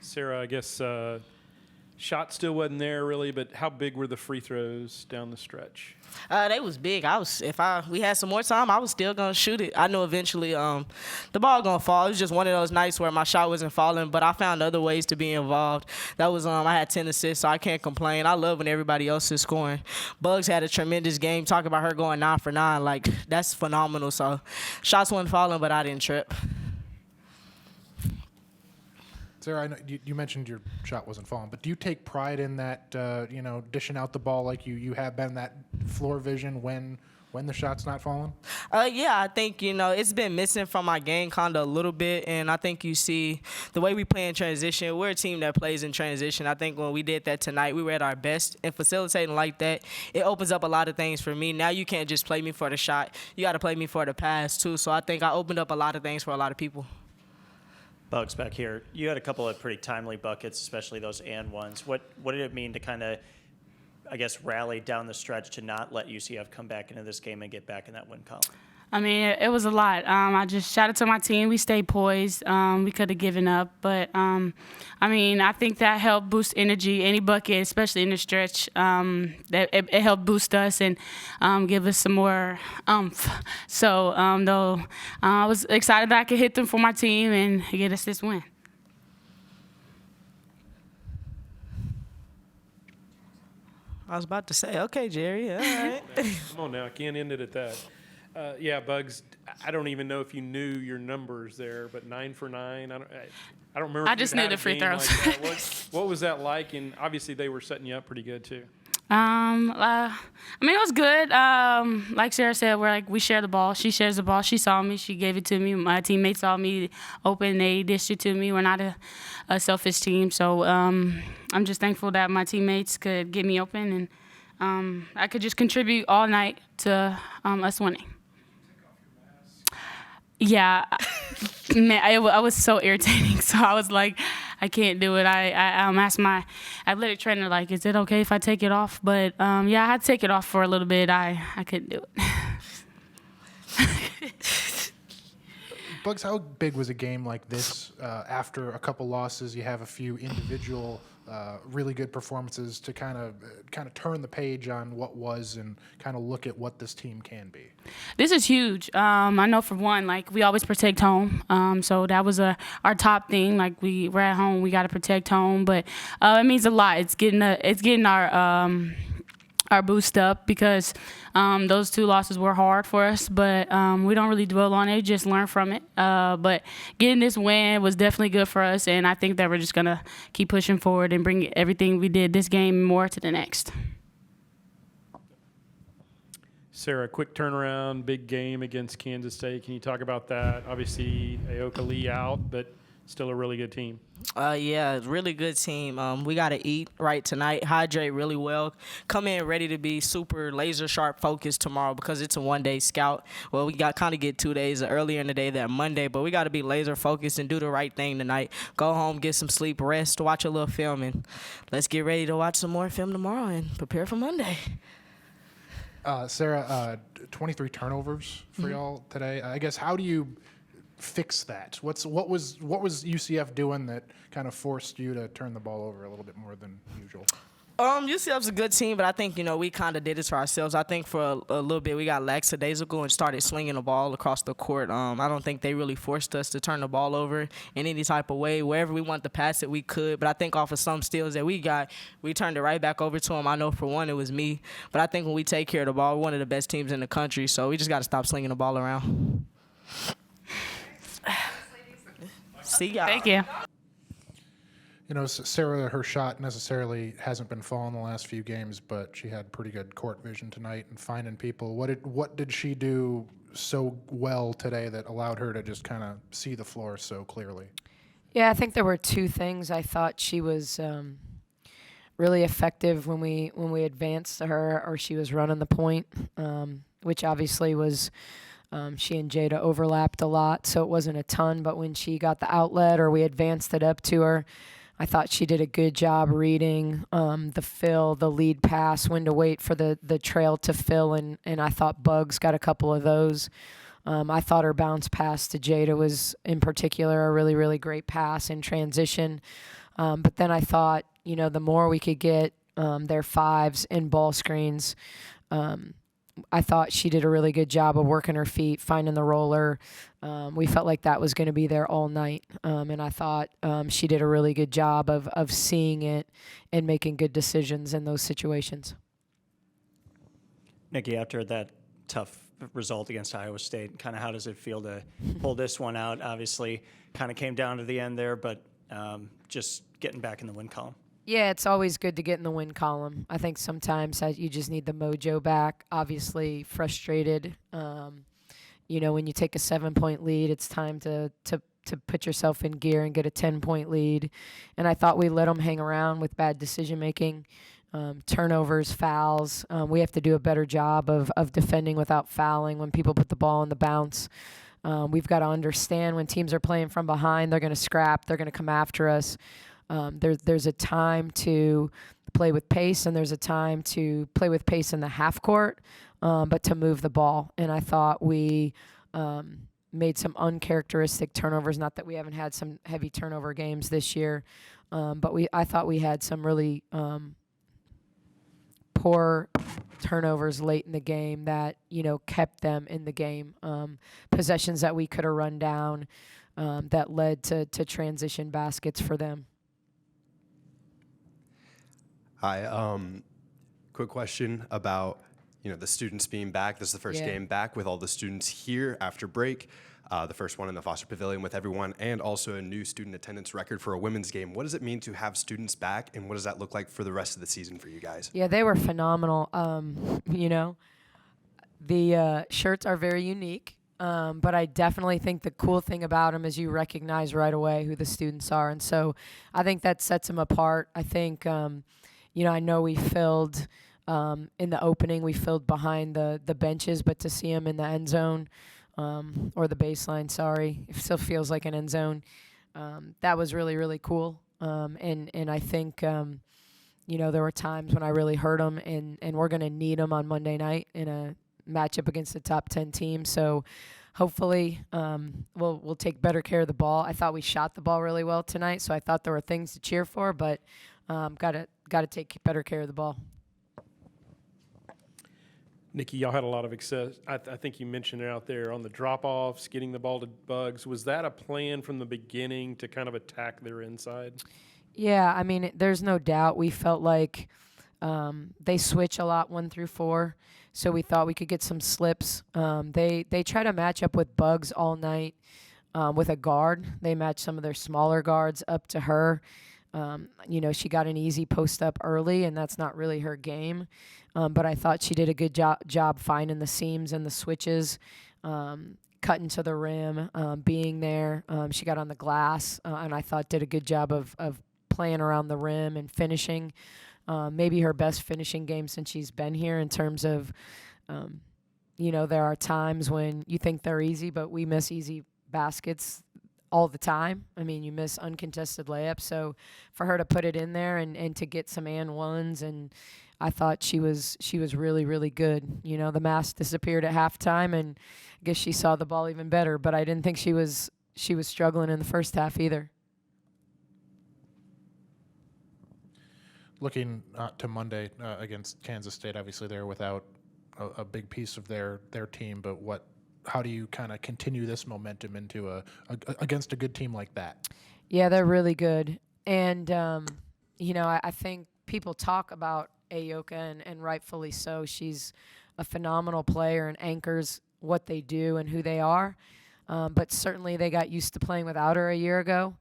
Sarah, I guess shot still wasn't there really, but how big were the free throws down the stretch? They was big. We had some more time, I was still gonna shoot it. I know eventually the ball gonna fall. It was just one of those nights where my shot wasn't falling, but I found other ways to be involved. That was I had 10 assists, so I can't complain. I love when everybody else is scoring. Bugs had a tremendous game. Talk about her going 9 for 9, like that's phenomenal. So shots wasn't falling, but I didn't trip. Sarah, I know you mentioned your shot wasn't falling, but do you take pride in that, dishing out the ball like you have been, that floor vision when the shot's not falling? Yeah, I think, it's been missing from my game kind of a little bit, and I think you see the way we play in transition. We're a team that plays in transition. I think when we did that tonight, we were at our best, and facilitating like that, it opens up a lot of things for me. Now you can't just play me for the shot. You got to play me for the pass, too, so I think I opened up a lot of things for a lot of people. Bugs back here. You had a couple of pretty timely buckets, especially those and ones. What did it mean to kind of, I guess, rally down the stretch to not let UCF come back into this game and get back in that win column? I mean, it was a lot. I just shouted to my team. We stayed poised. We could have given up. But, I think that helped boost energy. Any bucket, especially in the stretch, it helped boost us and give us some more oomph. So, I was excited that I could hit them for my team and get us this win. I was about to say, okay, Jerry, all right. Come on now, I can't end it at that. Yeah, Bugs, I don't even know if you knew your numbers there, but 9 for 9. I don't remember. I just knew the free throws. Like what was that like? And obviously they were setting you up pretty good too. It was good. Like Sarah said, we share the ball. She shares the ball. She saw me. She gave it to me. My teammates saw me open. They dished it to me. We're not a selfish team. So I'm just thankful that my teammates could get me open and I could just contribute all night to us winning. Yeah, man, I was so irritating. So I was like, I can't do it. I asked my athletic trainer, like, is it okay if I take it off? But I had to take it off for a little bit. I couldn't do it. Bugs, how big was a game like this? After a couple losses, you have a few individual really good performances to kind of turn the page on what was and kind of look at what this team can be. This is huge. I know for one, we always protect home. So that was our top thing. We're at home, we got to protect home. But it means a lot. It's getting our boost up because those 2 losses were hard for us, but we don't really dwell on it, just learn from it. But getting this win was definitely good for us, and I think that we're just going to keep pushing forward and bring everything we did this game more to the next. Sarah, quick turnaround, big game against Kansas State. Can you talk about that? Obviously, Aoka Lee out, but still a really good team. Yeah, really good team. We got to eat right tonight, hydrate really well, come in ready to be super laser sharp focused tomorrow because it's a one-day scout. Well, we got kind of get 2 days earlier in the day that Monday, but we got to be laser focused and do the right thing tonight. Go home, get some sleep, rest, watch a little film, and let's get ready to watch some more film tomorrow and prepare for Monday. Sarah, 23 turnovers for y'all today. I guess, how do you fix that? What was UCF doing that kind of forced you to turn the ball over a little bit more than usual? UCF's a good team, but I think, we kind of did this for ourselves. I think for a little bit we got lackadaisical and started slinging the ball across the court. I don't think they really forced us to turn the ball over in any type of way. Wherever we wanted to pass it, we could. But I think off of some steals that we got, we turned it right back over to them. I know for one it was me. But I think when we take care of the ball, we're one of the best teams in the country. So we just got to stop slinging the ball around. See y'all. Thank you. Sarah, her shot necessarily hasn't been falling the last few games, but she had pretty good court vision tonight and finding people. What did she do so well today that allowed her to just kind of see the floor so clearly? Yeah, I think there were 2 things. I thought she was really effective when we advanced to her, or she was running the point, which obviously was. She and Jada overlapped a lot, so it wasn't a ton. But when she got the outlet or we advanced it up to her, I thought she did a good job reading the fill, the lead pass, when to wait for the trail to fill, and I thought Bugs got a couple of those. I thought her bounce pass to Jada was, in particular, a really, really great pass in transition. But then I thought, the more we could get their fives in ball screens, I thought she did a really good job of working her feet, finding the roller. We felt like that was going to be there all night. And I thought she did a really good job of seeing it and making good decisions in those situations. Nikki, after that tough result against Iowa State, kind of how does it feel to pull this one out? Obviously, kind of came down to the end there, but just getting back in the win column. Yeah, it's always good to get in the win column. I think sometimes you just need the mojo back. Obviously, frustrated. When you take a 7-point lead, it's time to put yourself in gear and get a 10-point lead. And I thought we let them hang around with bad decision-making, turnovers, fouls. We have to do a better job of defending without fouling when people put the ball on the bounce. We've got to understand when teams are playing from behind, they're going to scrap, they're going to come after us. There's a time to play with pace, and there's a time to play with pace in the half court, but to move the ball. And I thought we made some uncharacteristic turnovers. Not that we haven't had some heavy turnover games this year, but I thought we had some really poor turnovers late in the game that kept them in the game. Possessions that we could have run down that led to transition baskets for them. Hi. Quick question about the students being back. This is the first game back with all the students here after break. The first one in the Foster Pavilion with everyone, and also a new student attendance record for a women's game. What does it mean to have students back, and what does that look like for the rest of the season for you guys? Yeah, they were phenomenal. The shirts are very unique, but I definitely think the cool thing about them is you recognize right away who the students are, and so I think that sets them apart. I think, I know we filled in the opening, we filled behind the benches, but to see them in the end zone, or the baseline, sorry, it still feels like an end zone. That was really, really cool. And I think, there were times when I really hurt them, and we're going to need them on Monday night in a matchup against the top 10 team. So hopefully we'll take better care of the ball. I thought we shot the ball really well tonight, so I thought there were things to cheer for, but got to take better care of the ball. Nikki, y'all had a lot of success. I think you mentioned it out there on the drop-offs, getting the ball to Bugs. Was that a plan from the beginning to kind of attack their inside? Yeah, I mean, there's no doubt. We felt like they switch a lot 1 through 4, so we thought we could get some slips. They try to match up with Bugs all night with a guard. They match some of their smaller guards up to her. She got an easy post up early, and that's not really her game. But I thought she did a good job finding the seams and the switches, cutting to the rim, being there. She got on the glass, and I thought did a good job of playing around the rim and finishing. Maybe her best finishing game since she's been here in terms of, there are times when you think they're easy, but we miss easy baskets all the time. I mean, you miss uncontested layups. So for her to put it in there and to get some and ones, and I thought she was really, really good. The mask disappeared at halftime, and I guess she saw the ball even better, but I didn't think she was struggling in the first half either. Looking to Monday against Kansas State, obviously they're without a big piece of their team, but how do you kind of continue this momentum into against a good team like that? Yeah, they're really good. And, I think people talk about Ayoka, and rightfully so. She's a phenomenal player and anchors what they do and who they are. But certainly they got used to playing without her a year ago.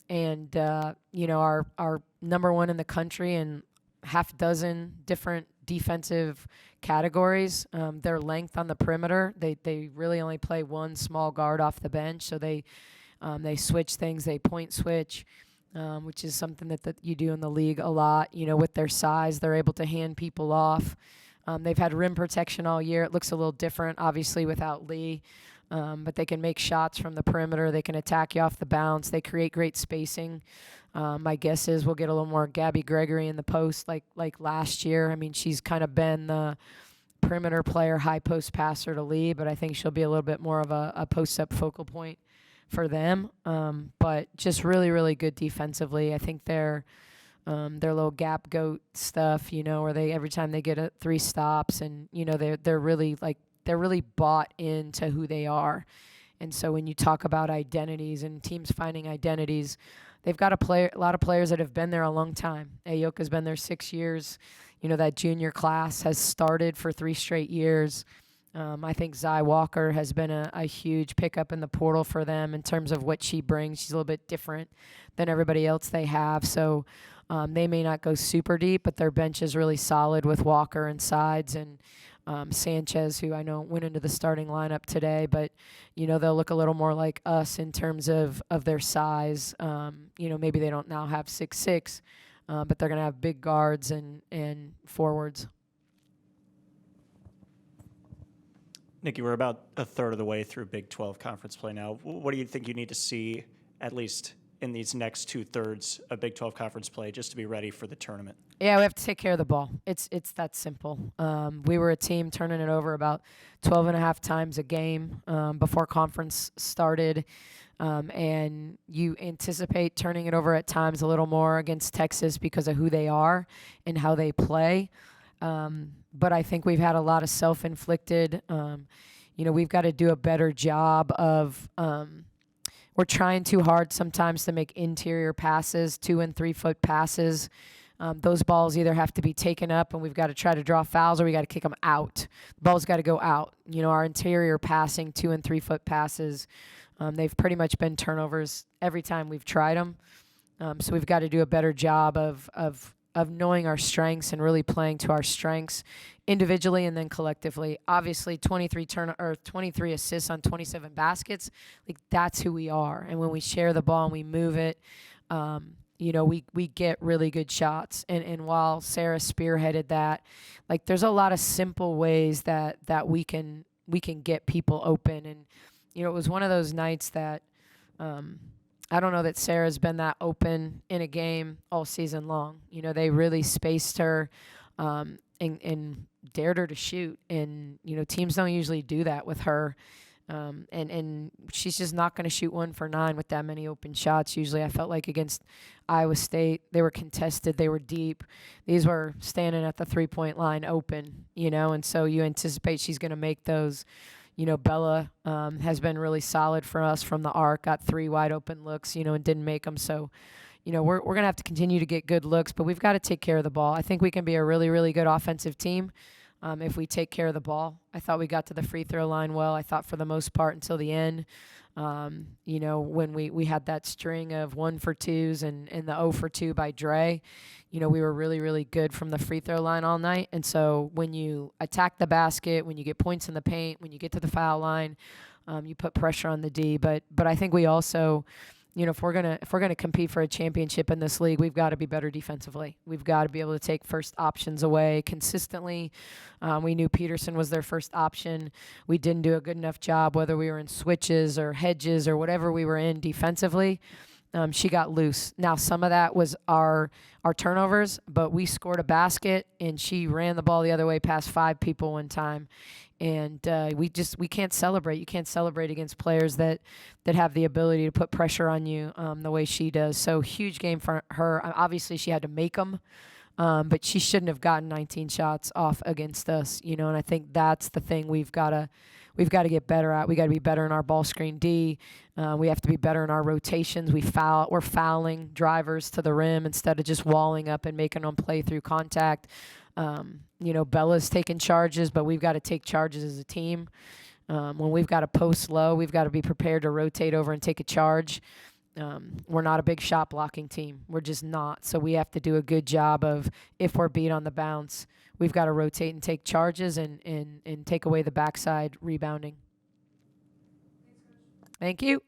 And, our number one in the country in half dozen different defensive categories. Their length on the perimeter, they really only play one small guard off the bench, so they switch things. They point switch, which is something that you do in the league a lot. With their size, they're able to hand people off. They've had rim protection all year. It looks a little different, obviously, without Lee, but they can make shots from the perimeter. They can attack you off the bounce. They create great spacing. My guess is we'll get a little more Gabby Gregory in the post like last year. I mean, she's kind of been the perimeter player, high post passer to Lee, but I think she'll be a little bit more of a post-up focal point for them. But just really, really good defensively. I think their little gap goat stuff, where they every time they get 3 stops, and they're really bought into who they are. And so when you talk about identities and teams finding identities, they've got a lot of players that have been there a long time. Ayoka's been there 6 years. That junior class has started for 3 straight years. I think Zy Walker has been a huge pickup in the portal for them in terms of what she brings. She's a little bit different than everybody else they have. So they may not go super deep, but their bench is really solid with Walker and Sides and Sanchez, who I know went into the starting lineup today, but they'll look a little more like us in terms of their size. Maybe they don't now have 6'6", but they're going to have big guards and forwards. Nikki, we're about a third of the way through Big 12 conference play now. What do you think you need to see, at least in these next 2/3 of Big 12 conference play, just to be ready for the tournament? Yeah, we have to take care of the ball. It's that simple. We were a team turning it over about 12 and a half times a game before conference started. And you anticipate turning it over at times a little more against Texas because of who they are and how they play. But I think we've had a lot of self-inflicted. We've got to do a better job of we're trying too hard sometimes to make interior passes, 2 and 3 foot passes. Those balls either have to be taken up and we've got to try to draw fouls, or we got to kick them out. The ball's got to go out. Our interior passing, 2 and 3 foot passes, they've pretty much been turnovers every time we've tried them. So we've got to do a better job of knowing our strengths and really playing to our strengths individually and then collectively. Obviously, 23 assists on 27 baskets, that's who we are. And when we share the ball and we move it, we get really good shots. And while Sarah spearheaded that, there's a lot of simple ways that we can get people open. And it was one of those nights that I don't know that Sarah's been that open in a game all season long. They really spaced her and dared her to shoot. And, teams don't usually do that with her. And she's just not going to shoot 1 for 9 with that many open shots. Usually I felt like against Iowa State, they were contested, they were deep. These were standing at the 3-point line open, and so you anticipate she's going to make those. Bella has been really solid for us from the arc, got 3 wide open looks, and didn't make them. So, we're going to have to continue to get good looks, but we've got to take care of the ball. I think we can be a really, really good offensive team if we take care of the ball. I thought we got to the free throw line well. I thought for the most part until the end, when we had that string of 1 for 2s and the 0 for 2 by Dre, we were really, really good from the free throw line all night. And so when you attack the basket, when you get points in the paint, when you get to the foul line, you put pressure on the D. But I think we also, if we're gonna compete for a championship in this league, we've got to be better defensively. We've got to be able to take first options away consistently. We knew Peterson was their first option. We didn't do a good enough job, whether we were in switches or hedges or whatever we were in defensively. She got loose. Now, some of that was our turnovers, but we scored a basket, and she ran the ball the other way past 5 people one time. And we can't celebrate. You can't celebrate against players that have the ability to put pressure on you the way she does. So huge game for her. Obviously, she had to make them, but she shouldn't have gotten 19 shots off against us. And I think that's the thing we've got to get better at. We got to be better in our ball screen D. We have to be better in our rotations. We're fouling drivers to the rim instead of just walling up and making them play through contact. Bella's taking charges, but we've got to take charges as a team. When we've got to post low, we've got to be prepared to rotate over and take a charge. We're not a big shot blocking team. We're just not. So we have to do a good job of, if we're beat on the bounce, we've got to rotate and take charges and take away the backside rebounding. Thank you.